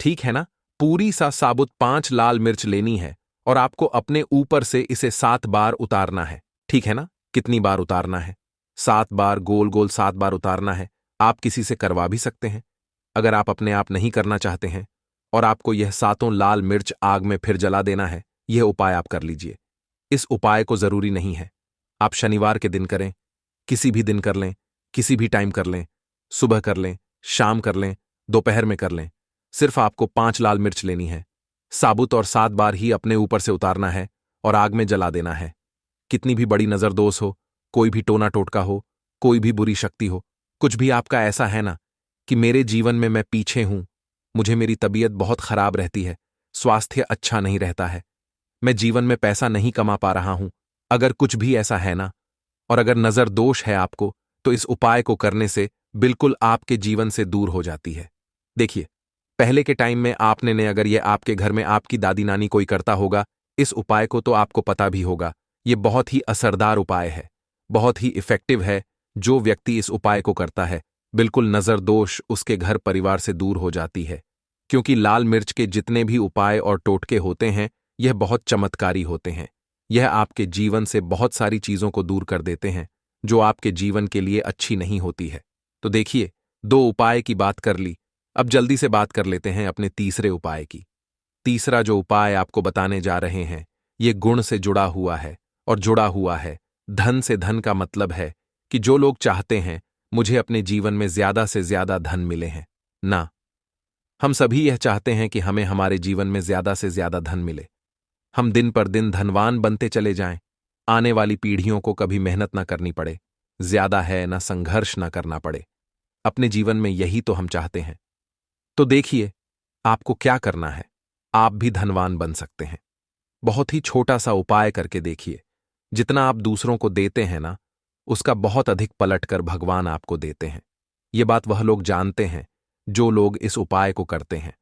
ठीक है ना। पूरी सा साबुत 5 लाल मिर्च लेनी है और आपको अपने ऊपर से इसे 7 बार उतारना है, ठीक है ना। कितनी बार उतारना है? 7 बार, गोल गोल 7 बार उतारना है। आप किसी से करवा भी सकते हैं। अगर आप अपने आप नहीं करना चाहते हैं और आपको यह 7 लाल मिर्च आग में फिर जला देना है, यह उपाय आप कर लीजिए। इस उपाय को जरूरी नहीं है आप शनिवार के दिन करें, किसी भी दिन कर लें, किसी भी टाइम कर लें, सुबह कर लें, शाम कर लें, दोपहर में कर लें। सिर्फ आपको 5 लाल मिर्च लेनी है, साबुत, और 7 बार ही अपने ऊपर से उतारना है और आग में जला देना है। कितनी भी बड़ी नजरदोष हो, कोई भी टोना टोटका हो, कोई भी बुरी शक्ति हो, कुछ भी आपका ऐसा है ना कि मेरे जीवन में मैं पीछे हूं, मुझे मेरी तबीयत बहुत खराब रहती है, स्वास्थ्य अच्छा नहीं रहता है, मैं जीवन में पैसा नहीं कमा पा रहा हूं, अगर कुछ भी ऐसा है ना, और अगर नजर दोष है आपको, तो इस उपाय को करने से बिल्कुल आपके जीवन से दूर हो जाती है। देखिए, पहले के टाइम में आपने ने अगर ये आपके घर में आपकी दादी नानी कोई करता होगा इस उपाय को, तो आपको पता भी होगा ये बहुत ही असरदार उपाय है, बहुत ही इफेक्टिव है। जो व्यक्ति इस उपाय को करता है, बिल्कुल नजर दोष उसके घर परिवार से दूर हो जाती है। क्योंकि लाल मिर्च के जितने भी उपाय और टोटके होते हैं, यह बहुत चमत्कारी होते हैं। यह आपके जीवन से बहुत सारी चीजों को दूर कर देते हैं जो आपके जीवन के लिए अच्छी नहीं होती है। तो देखिए, 2 उपाय की बात कर ली, अब जल्दी से बात कर लेते हैं अपने तीसरे उपाय की। तीसरा जो उपाय आपको बताने जा रहे हैं, ये गुण से जुड़ा हुआ है, और जुड़ा हुआ है धन से। धन का मतलब है कि जो लोग चाहते हैं मुझे अपने जीवन में ज्यादा से ज्यादा धन मिले हैं ना, हम सभी यह चाहते हैं कि हमें हमारे जीवन में ज्यादा से ज्यादा धन मिले, हम दिन पर दिन धनवान बनते चले जाएं, आने वाली पीढ़ियों को कभी मेहनत ना करनी पड़े, ज्यादा है ना संघर्ष ना करना पड़े। अपने जीवन में यही तो हम चाहते हैं। तो देखिए, आपको क्या करना है, आप भी धनवान बन सकते हैं। बहुत ही छोटा सा उपाय करके देखिए। जितना आप दूसरों को देते हैं ना, उसका बहुत अधिक पलटकर भगवान आपको देते हैं। ये बात वह लोग जानते हैं जो लोग इस उपाय को करते हैं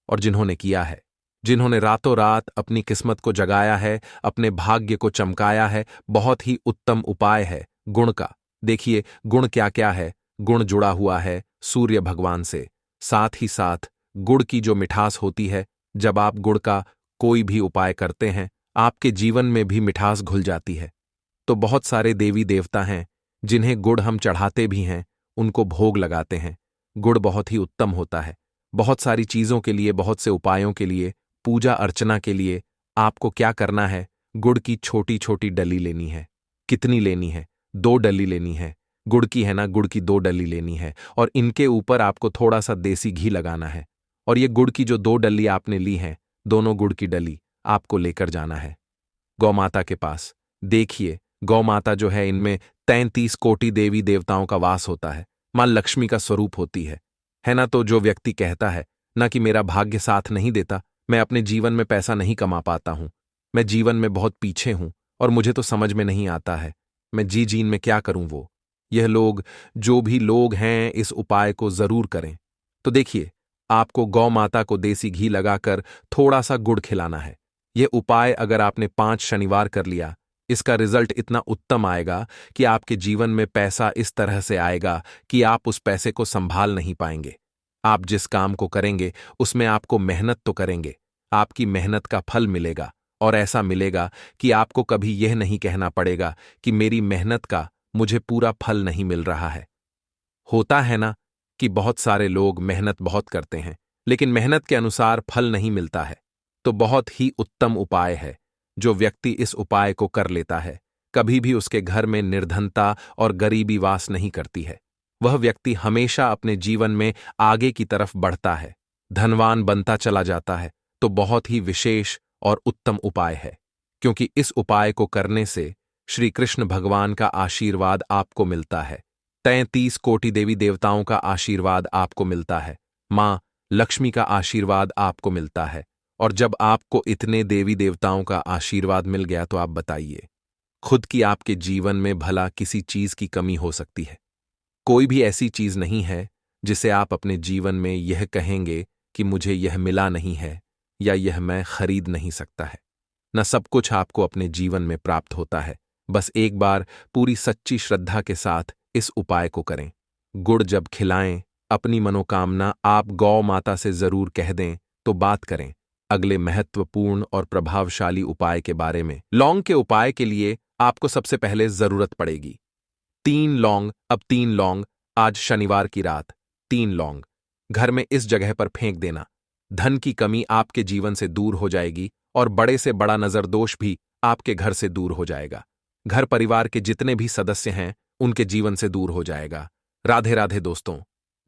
और जिन्होंने किया है, जिन्होंने रातों रात अपनी किस्मत को जगाया है, अपने भाग्य को चमकाया है। बहुत ही उत्तम उपाय है गुण का। देखिए, गुण क्या क्या है। गुण जुड़ा हुआ है सूर्य भगवान से, साथ ही साथ गुड़ की जो मिठास होती है, जब आप गुड़ का कोई भी उपाय करते हैं, आपके जीवन में भी मिठास घुल जाती है। तो बहुत सारे देवी देवता हैं जिन्हें गुड़ हम चढ़ाते भी हैं, उनको भोग लगाते हैं। गुड़ बहुत ही उत्तम होता है बहुत सारी चीजों के लिए, बहुत से उपायों के लिए, पूजा अर्चना के लिए। आपको क्या करना है, गुड़ की छोटी छोटी डली लेनी है। कितनी लेनी है? 2 डली लेनी है। गुड़ की है ना, गुड़ की 2 डली लेनी है, और इनके ऊपर आपको थोड़ा सा देसी घी लगाना है। और ये गुड़ की जो 2 डली आपने ली हैं, दोनों गुड़ की डली आपको लेकर जाना है गौ माता के पास। देखिए, गौ माता जो है, इनमें 33 कोटि देवी देवताओं का वास होता है, मां लक्ष्मी का स्वरूप होती है ना। तो जो व्यक्ति कहता है ना कि मेरा भाग्य साथ नहीं देता, मैं अपने जीवन में पैसा नहीं कमा पाता हूं, मैं जीवन में बहुत पीछे हूं और मुझे तो समझ में नहीं आता है, मैं जीन में क्या करूं, वो यह लोग, जो भी लोग हैं, इस उपाय को जरूर करें। तो देखिए, आपको गौ माता को देसी घी लगाकर थोड़ा सा गुड़ खिलाना है। यह उपाय अगर आपने 5 शनिवार कर लिया, इसका रिजल्ट इतना उत्तम आएगा कि आपके जीवन में पैसा इस तरह से आएगा कि आप उस पैसे को संभाल नहीं पाएंगे। आप जिस काम को करेंगे उसमें आपको मेहनत तो करेंगे, आपकी मेहनत का फल मिलेगा, और ऐसा मिलेगा कि आपको कभी यह नहीं कहना पड़ेगा कि मेरी मेहनत का मुझे पूरा फल नहीं मिल रहा है। होता है ना कि बहुत सारे लोग मेहनत बहुत करते हैं लेकिन मेहनत के अनुसार फल नहीं मिलता है। तो बहुत ही उत्तम उपाय है। जो व्यक्ति इस उपाय को कर लेता है, कभी भी उसके घर में निर्धनता और गरीबी वास नहीं करती है। वह व्यक्ति हमेशा अपने जीवन में आगे की तरफ बढ़ता है, धनवान बनता चला जाता है। तो बहुत ही विशेष और उत्तम उपाय है, क्योंकि इस उपाय को करने से श्री कृष्ण भगवान का आशीर्वाद आपको मिलता है, 33 कोटि देवी देवताओं का आशीर्वाद आपको मिलता है, मां लक्ष्मी का आशीर्वाद आपको मिलता है। और जब आपको इतने देवी देवताओं का आशीर्वाद मिल गया, तो आप बताइए, खुद की आपके जीवन में भला किसी चीज की कमी हो सकती है? कोई भी ऐसी चीज नहीं है जिसे आप अपने जीवन में यह कहेंगे कि मुझे यह मिला नहीं है या यह मैं खरीद नहीं सकता है। न सब कुछ आपको अपने जीवन में प्राप्त होता है। बस एक बार पूरी सच्ची श्रद्धा के साथ इस उपाय को करें। गुड़ जब खिलाएं, अपनी मनोकामना आप गौ माता से जरूर कह दें, तो बात करें अगले महत्वपूर्ण और प्रभावशाली उपाय के बारे में। लौंग के उपाय के लिए आपको सबसे पहले जरूरत पड़ेगी 3 लौंग। अब 3 लौंग, आज शनिवार की रात 3 लौंग घर में इस जगह पर फेंक देना। धन की कमी आपके जीवन से दूर हो जाएगी और बड़े से बड़ा नजरदोष भी आपके घर से दूर हो जाएगा। घर परिवार के जितने भी सदस्य हैं उनके जीवन से दूर हो जाएगा। राधे राधे दोस्तों।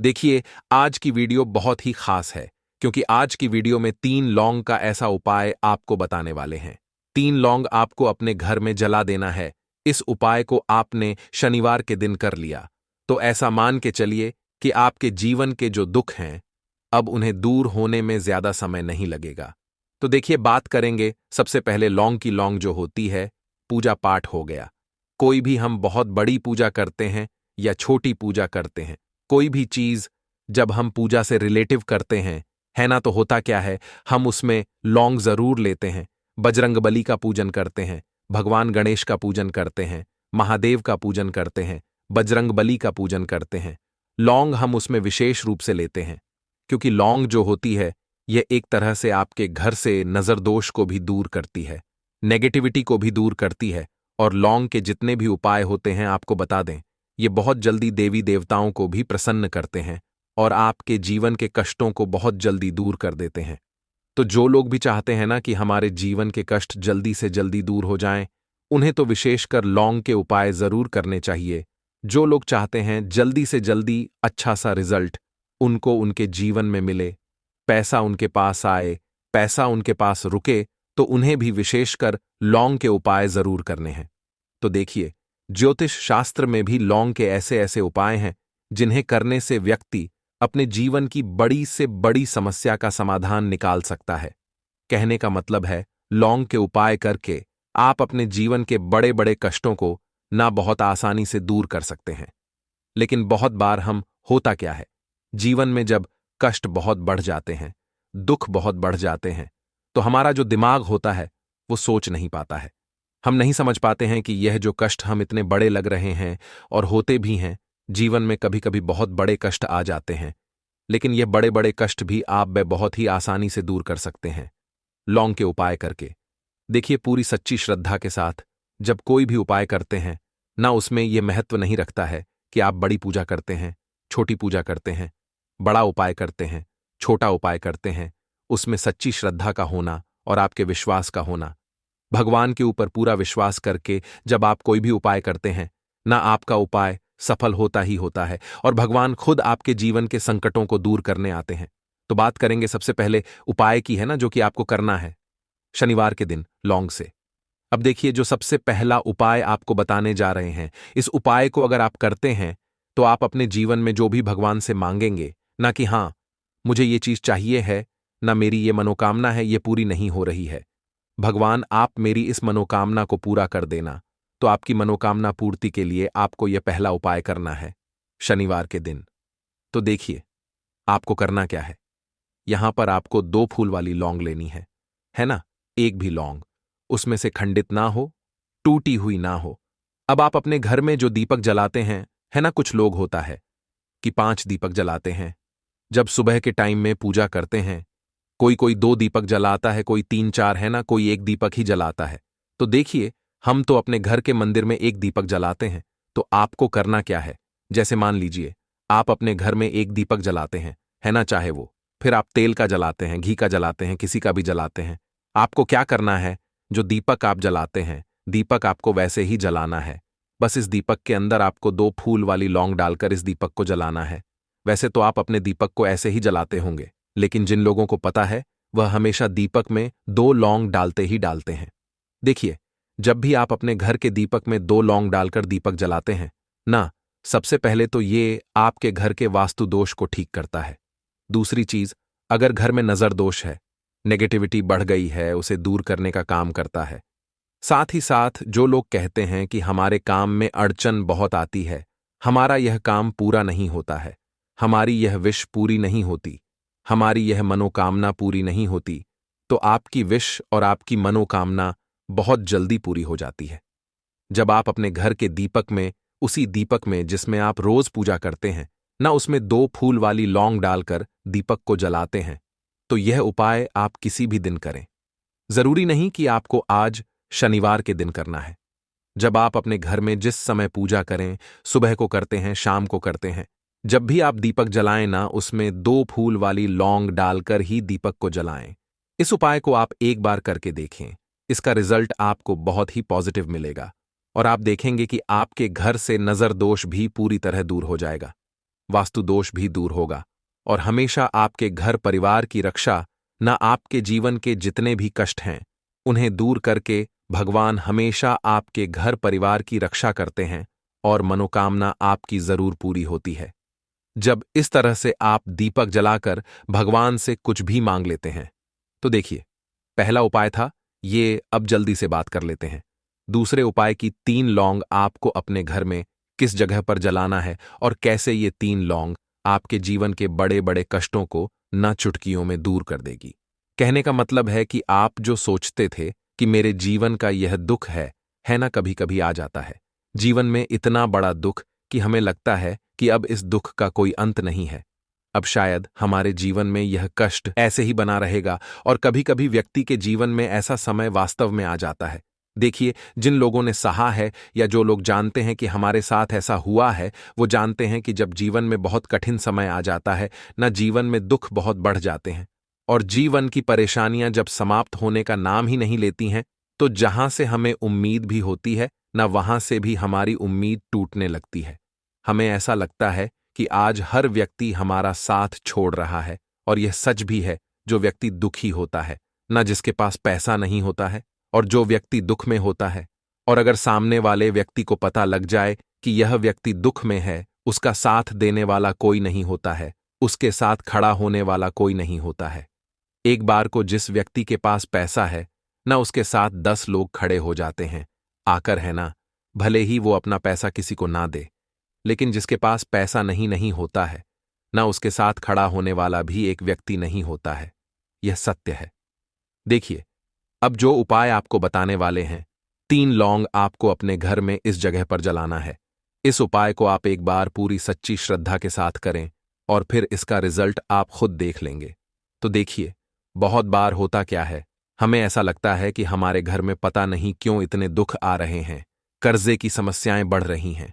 देखिए, आज की वीडियो बहुत ही खास है क्योंकि आज की वीडियो में 3 लौंग का ऐसा उपाय आपको बताने वाले हैं। 3 लौंग आपको अपने घर में जला देना है। इस उपाय को आपने शनिवार के दिन कर लिया तो ऐसा मान के चलिए कि आपके जीवन के जो दुख हैं अब उन्हें दूर होने में ज्यादा समय नहीं लगेगा। तो देखिए, बात करेंगे सबसे पहले लौंग की। लौंग जो होती है, पूजा पाठ हो गया। कोई भी हम बहुत बड़ी पूजा करते हैं या छोटी पूजा करते हैं, कोई भी चीज जब हम पूजा से रिलेटिव करते हैं, है ना, तो होता क्या है, हम उसमें लौंग जरूर लेते हैं। बजरंगबली का पूजन करते हैं, भगवान गणेश का पूजन करते हैं, महादेव का पूजन करते हैं, बजरंगबली का पूजन करते हैं। लौंग हम उसमें विशेष रूप से लेते हैं क्योंकि लौंग जो होती है यह एक तरह से आपके घर से नजरदोष को भी दूर करती है, नेगेटिविटी को भी दूर करती है। और लौंग के जितने भी उपाय होते हैं आपको बता दें, ये बहुत जल्दी देवी देवताओं को भी प्रसन्न करते हैं और आपके जीवन के कष्टों को बहुत जल्दी दूर कर देते हैं। तो जो लोग भी चाहते हैं ना कि हमारे जीवन के कष्ट जल्दी से जल्दी दूर हो जाएं, उन्हें तो विशेषकर लौंग के उपाय जरूर करने चाहिए। जो लोग चाहते हैं जल्दी से जल्दी अच्छा सा रिजल्ट उनको उनके जीवन में मिले, पैसा उनके पास आए, पैसा उनके पास रुके, तो उन्हें भी विशेषकर लौंग के उपाय जरूर करने हैं। तो देखिए, ज्योतिष शास्त्र में भी लौंग के ऐसे ऐसे उपाय हैं जिन्हें करने से व्यक्ति अपने जीवन की बड़ी से बड़ी समस्या का समाधान निकाल सकता है। कहने का मतलब है, लौंग के उपाय करके आप अपने जीवन के बड़े बड़े कष्टों को ना बहुत आसानी से दूर कर सकते हैं। लेकिन बहुत बार हम होता क्या है, जीवन में जब कष्ट बहुत बढ़ जाते हैं, दुख बहुत बढ़ जाते हैं, तो हमारा जो दिमाग होता है वो सोच नहीं पाता है। हम नहीं समझ पाते हैं कि यह जो कष्ट हम इतने बड़े लग रहे हैं और होते भी हैं, जीवन में कभी कभी बहुत बड़े कष्ट आ जाते हैं, लेकिन यह बड़े बड़े कष्ट भी आप बहुत ही आसानी से दूर कर सकते हैं लौंग के उपाय करके। देखिए, पूरी सच्ची श्रद्धा के साथ जब कोई भी उपाय करते हैं ना, उसमें यह महत्व नहीं रखता है कि आप बड़ी पूजा करते हैं, छोटी पूजा करते हैं, बड़ा उपाय करते हैं, छोटा उपाय करते हैं। उसमें सच्ची श्रद्धा का होना और आपके विश्वास का होना। भगवान के ऊपर पूरा विश्वास करके जब आप कोई भी उपाय करते हैं ना, आपका उपाय सफल होता ही होता है और भगवान खुद आपके जीवन के संकटों को दूर करने आते हैं। तो बात करेंगे सबसे पहले उपाय की, है ना, जो कि आपको करना है शनिवार के दिन लौंग से। अब देखिए, जो सबसे पहला उपाय आपको बताने जा रहे हैं, इस उपाय को अगर आप करते हैं तो आप अपने जीवन में जो भी भगवान से मांगेंगे ना कि हाँ मुझे ये चीज चाहिए है, ना मेरी ये मनोकामना है ये पूरी नहीं हो रही है, भगवान आप मेरी इस मनोकामना को पूरा कर देना, तो आपकी मनोकामना पूर्ति के लिए आपको यह पहला उपाय करना है शनिवार के दिन। तो देखिए, आपको करना क्या है, यहां पर आपको 2 फूल वाली लौंग लेनी है ना। एक भी लौंग उसमें से खंडित ना हो, टूटी हुई ना हो। अब आप अपने घर में जो दीपक जलाते हैं, है ना, कुछ लोग होता है कि 5 दीपक जलाते हैं जब सुबह के टाइम में पूजा करते हैं। कोई कोई 2 दीपक जलाता है, कोई 3-4, है ना, कोई 1 दीपक ही जलाता है। तो देखिए, हम तो अपने घर के मंदिर में 1 दीपक जलाते हैं। तो आपको करना क्या है, जैसे मान लीजिए आप अपने घर में 1 दीपक जलाते हैं, है ना, चाहे वो फिर आप तेल का जलाते हैं, घी का जलाते हैं, किसी का भी जलाते हैं। आपको क्या करना है, जो दीपक आप जलाते हैं, दीपक आपको वैसे ही जलाना है। बस इस दीपक के अंदर आपको 2 फूल वाली लौंग डालकर इस दीपक को जलाना है। वैसे तो आप अपने दीपक को ऐसे ही जलाते होंगे, लेकिन जिन लोगों को पता है वह हमेशा दीपक में 2 लौंग डालते ही डालते हैं। देखिए, जब भी आप अपने घर के दीपक में 2 लौंग डालकर दीपक जलाते हैं ना, सबसे पहले तो ये आपके घर के वास्तु दोष को ठीक करता है। दूसरी चीज, अगर घर में नजर दोष है, नेगेटिविटी बढ़ गई है, उसे दूर करने का काम करता है। साथ ही साथ जो लोग कहते हैं कि हमारे काम में अड़चन बहुत आती है, हमारा यह काम पूरा नहीं होता है, हमारी यह विश पूरी नहीं होती, हमारी यह मनोकामना पूरी नहीं होती, तो आपकी विश और आपकी मनोकामना बहुत जल्दी पूरी हो जाती है। जब आप अपने घर के दीपक में, उसी दीपक में जिसमें आप रोज पूजा करते हैं ना, उसमें 2 फूल वाली लौंग डालकर दीपक को जलाते हैं, तो यह उपाय आप किसी भी दिन करें। जरूरी नहीं कि आपको आज शनिवार के दिन करना है। जब आप अपने घर में जिस समय पूजा करें, सुबह को करते हैं, शाम को करते हैं, जब भी आप दीपक जलाएं ना, उसमें 2 फूल वाली लौंग डालकर ही दीपक को जलाएं। इस उपाय को आप एक बार करके देखें। इसका रिजल्ट आपको बहुत ही पॉजिटिव मिलेगा और आप देखेंगे कि आपके घर से नजर दोष भी पूरी तरह दूर हो जाएगा, वास्तु दोष भी दूर होगा और हमेशा आपके घर परिवार की रक्षा, न आपके जीवन के जितने भी कष्ट हैं उन्हें दूर करके भगवान हमेशा आपके घर परिवार की रक्षा करते हैं और मनोकामना आपकी जरूर पूरी होती है। जब इस तरह से आप दीपक जलाकर भगवान से कुछ भी मांग लेते हैं तो देखिए, पहला उपाय था ये, अब जल्दी से बात कर लेते हैं। दूसरे उपाय की 3 लौंग आपको अपने घर में किस जगह पर जलाना है और कैसे ये 3 लौंग आपके जीवन के बड़े बड़े कष्टों को न चुटकियों में दूर कर देगी। कहने का मतलब है कि आप जो सोचते थे कि मेरे जीवन का यह दुख है ना, कभी कभी आ जाता है जीवन में इतना बड़ा दुख कि हमें लगता है कि अब इस दुख का कोई अंत नहीं है, अब शायद हमारे जीवन में यह कष्ट ऐसे ही बना रहेगा। और कभी कभी व्यक्ति के जीवन में ऐसा समय वास्तव में आ जाता है। देखिए, जिन लोगों ने सहा है या जो लोग जानते हैं कि हमारे साथ ऐसा हुआ है, वो जानते हैं कि जब जीवन में बहुत कठिन समय आ जाता है ना, जीवन में दुख बहुत बढ़ जाते हैं और जीवन की परेशानियां जब समाप्त होने का नाम ही नहीं लेती हैं, तो जहां से हमें उम्मीद भी होती है ना, वहां से भी हमारी उम्मीद टूटने लगती है। हमें ऐसा लगता है कि आज हर व्यक्ति हमारा साथ छोड़ रहा है और यह सच भी है। जो व्यक्ति दुखी होता है ना, जिसके पास पैसा नहीं होता है, और जो व्यक्ति दुख में होता है, और अगर सामने वाले व्यक्ति को पता लग जाए कि यह व्यक्ति दुख में है, उसका साथ देने वाला कोई नहीं होता है, उसके साथ खड़ा होने वाला कोई नहीं होता है। एक बार को जिस व्यक्ति के पास पैसा है ना, उसके साथ 10 लोग खड़े हो जाते हैं आकर, है ना, भले ही वो अपना पैसा किसी को ना दे। लेकिन जिसके पास पैसा नहीं होता है ना, उसके साथ खड़ा होने वाला भी एक व्यक्ति नहीं होता है। यह सत्य है। देखिए, अब जो उपाय आपको बताने वाले हैं, 3 लौंग आपको अपने घर में इस जगह पर जलाना है। इस उपाय को आप एक बार पूरी सच्ची श्रद्धा के साथ करें और फिर इसका रिजल्ट आप खुद देख लेंगे। तो देखिए, बहुत बार होता क्या है, हमें ऐसा लगता है कि हमारे घर में पता नहीं क्यों इतने दुख आ रहे हैं, कर्जे की समस्याएं बढ़ रही हैं,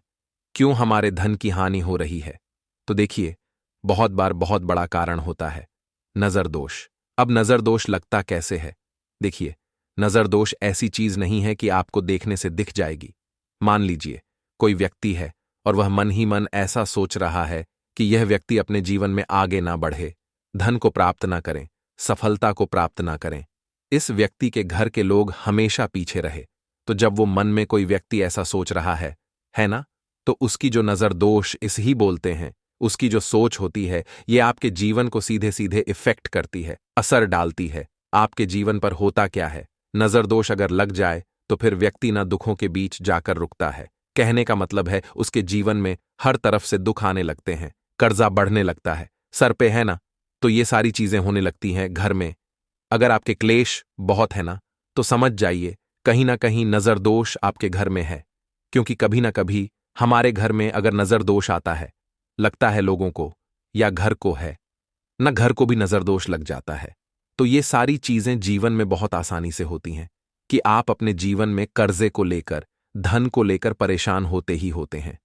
क्यों हमारे धन की हानि हो रही है। तो देखिए, बहुत बार बहुत बड़ा कारण होता है नजर दोष। अब नजर दोष लगता कैसे है? देखिए, नजर दोष ऐसी चीज नहीं है कि आपको देखने से दिख जाएगी। मान लीजिए कोई व्यक्ति है और वह मन ही मन ऐसा सोच रहा है कि यह व्यक्ति अपने जीवन में आगे ना बढ़े, धन को प्राप्त ना करें, सफलता को प्राप्त ना करें, इस व्यक्ति के घर के लोग हमेशा पीछे रहे। तो जब वो मन में कोई व्यक्ति ऐसा सोच रहा है ना, तो उसकी जो नजर दोष इस ही बोलते हैं, उसकी जो सोच होती है, ये आपके जीवन को सीधे सीधे इफेक्ट करती है, असर डालती है। आपके जीवन पर होता क्या है, नजर दोष अगर लग जाए तो फिर व्यक्ति ना दुखों के बीच जाकर रुकता है। कहने का मतलब है उसके जीवन में हर तरफ से दुख आने लगते हैं, कर्जा बढ़ने लगता है, सर पे है ना, तो ये सारी चीजें होने लगती हैं घर में। अगर आपके क्लेश बहुत है ना, तो समझ जाइए कहीं ना कहीं नजर दोष आपके घर में है। क्योंकि कभी ना कभी हमारे घर में अगर नजर दोष आता है, लगता है लोगों को या घर को है ना, घर को भी नजर दोष लग जाता है। तो ये सारी चीजें जीवन में बहुत आसानी से होती हैं कि आप अपने जीवन में कर्जे को लेकर, धन को लेकर परेशान होते ही होते हैं।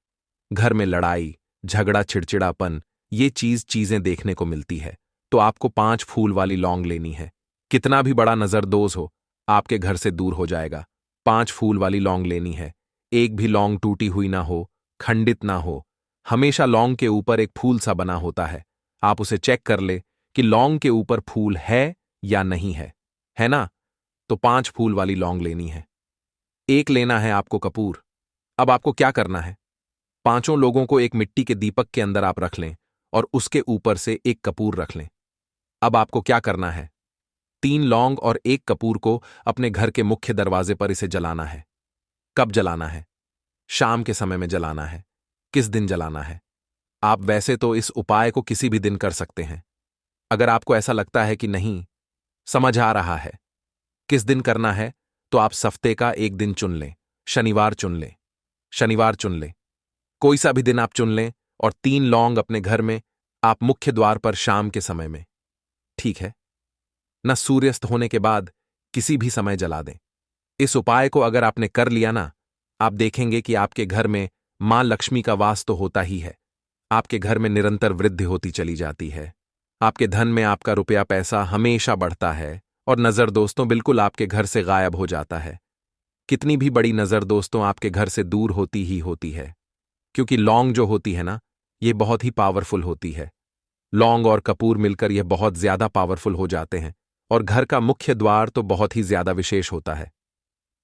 घर में लड़ाई झगड़ा चिड़चिड़ापन, ये चीजें देखने को मिलती है। तो आपको 5 फूल वाली लौंग लेनी है। कितना भी बड़ा नजर दोष हो, आपके घर से दूर हो जाएगा। 5 फूल वाली लौंग लेनी है। एक भी लौंग टूटी हुई ना हो, खंडित ना हो, हमेशा लौंग के ऊपर एक फूल सा बना होता है। आप उसे चेक कर ले कि लौंग के ऊपर फूल है या नहीं है ना? तो 5 फूल वाली लौंग लेनी है। एक लेना है आपको कपूर। अब आपको क्या करना है, 5 लोगों को एक मिट्टी के दीपक के अंदर आप रख लें और उसके ऊपर से एक कपूर रख लें। अब आपको क्या करना है, 3 लौंग और एक कपूर को अपने घर के मुख्य दरवाजे पर इसे जलाना है। कब जलाना है? शाम के समय में जलाना है। किस दिन जलाना है? आप वैसे तो इस उपाय को किसी भी दिन कर सकते हैं। अगर आपको ऐसा लगता है कि नहीं समझ आ रहा है किस दिन करना है, तो आप हफ्ते का एक दिन चुन लें। शनिवार चुन लें, शनिवार चुन लें, कोई सा भी दिन आप चुन लें और 3 लौंग अपने घर में आप मुख्य द्वार पर शाम के समय में, ठीक है ना, सूर्यास्त होने के बाद किसी भी समय जला दें। इस उपाय को अगर आपने कर लिया ना, आप देखेंगे कि आपके घर में मां लक्ष्मी का वास तो होता ही है। आपके घर में निरंतर वृद्धि होती चली जाती है। आपके धन में आपका रुपया पैसा हमेशा बढ़ता है और नजर दोस्तों बिल्कुल आपके घर से गायब हो जाता है। कितनी भी बड़ी नजर दोस्तों आपके घर से दूर होती ही होती है, क्योंकि लौंग जो होती है ना, ये बहुत ही पावरफुल होती है। लौंग और कपूर मिलकर यह बहुत ज्यादा पावरफुल हो जाते हैं और घर का मुख्य द्वार तो बहुत ही ज्यादा विशेष होता है।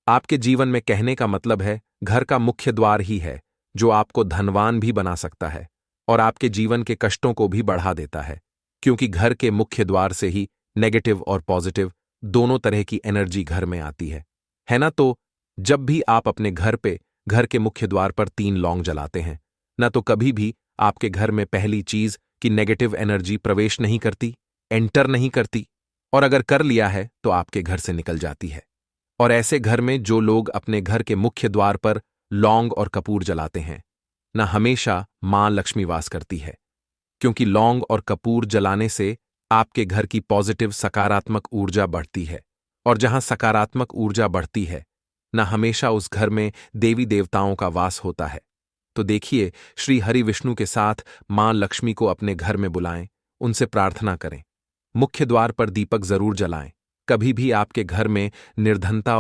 आपके जीवन में कहने का मतलब है घर का मुख्य द्वार ही है जो आपको धनवान भी बना सकता है और आपके जीवन के कष्टों को भी बढ़ा देता है, क्योंकि घर के मुख्य द्वार से ही नेगेटिव और पॉजिटिव दोनों तरह की एनर्जी घर में आती है ना। तो जब भी आप अपने घर पे घर के मुख्य द्वार पर 3 लौंग जलाते हैं ना, तो कभी भी आपके घर में पहली चीज कि नेगेटिव एनर्जी प्रवेश नहीं करती, एंटर नहीं करती, और अगर कर लिया है तो आपके घर से निकल जाती है। और ऐसे घर में जो लोग अपने घर के मुख्य द्वार पर लौंग और कपूर जलाते हैं ना, हमेशा मां लक्ष्मी वास करती है, क्योंकि लौंग और कपूर जलाने से आपके घर की पॉजिटिव सकारात्मक ऊर्जा बढ़ती है, और जहां सकारात्मक ऊर्जा बढ़ती है ना, हमेशा उस घर में देवी देवताओं का वास होता है। तो देखिए, श्री हरि विष्णु के साथ मां लक्ष्मी को अपने घर में बुलाएं, उनसे प्रार्थना करें, मुख्य द्वार पर दीपक जरूर जलाएं। कभी भी आपके घर में निर्धनता